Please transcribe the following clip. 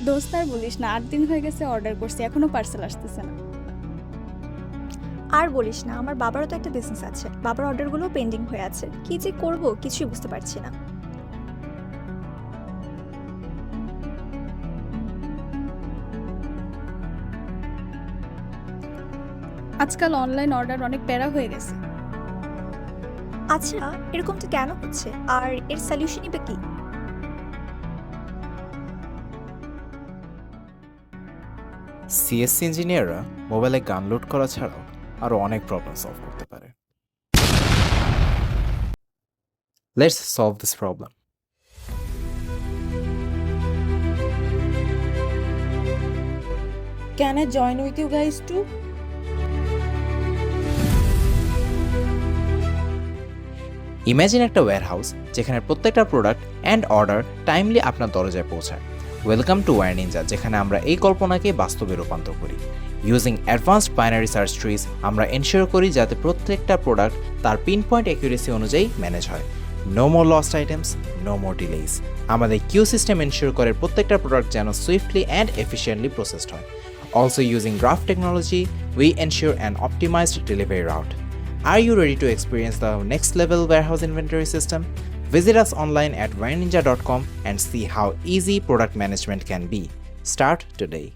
দোস্ত আর বলিস না, 8 দিন হয়ে গেছে অর্ডার করছি, এখনো পার্সেল আসতেছে না। আর বলিস না, আমার বাবারও তো একটা বিজনেস আছে, বাবার অর্ডারগুলো পেন্ডিং হয়ে আছে। কি যে করব কিছুই বুঝতে পারছি না। আজকাল অনলাইন অর্ডার অনেক প্যারা হয়ে গেছে। আচ্ছা, এরকমটা কেন হচ্ছে আর এর সলিউশনই বা কি? সিএসসি ইঞ্জিনিয়াররা মোবাইলে গান লোড করা ছাড়াও আরও অনেক প্রবলেম সলভ করতে পারে। Let's solve this problem. Can I join with you guys too? Imagine একটা ওয়্যারহাউস যেখানে প্রত্যেকটা প্রোডাক্ট অ্যান্ড অর্ডার টাইমলি আপনার দরজায় পৌঁছায়। ওয়েলকাম টু ওয়্যার নিনজা, যেখানে আমরা এই কল্পনাকে বাস্তবে রূপান্তর করি। Using advanced binary search trees আমরা এনশিওর করি যাতে প্রত্যেকটা প্রোডাক্ট তার পিন পয়েন্ট অ্যাকুরেসি অনুযায়ী ম্যানেজ হয়। No more lost items, no more delays. আমাদের কিউ সিস্টেম এনশিওর করে প্রত্যেকটা প্রোডাক্ট যেন সুইফটলি অ্যান্ড এফিশিয়েন্টলি প্রসেসড হয়। Also using graph technology, we ensure an optimized delivery route. Are you ready to experience the next level warehouse inventory system? Visit us online at wireninja.com and see how easy product management can be. Start today.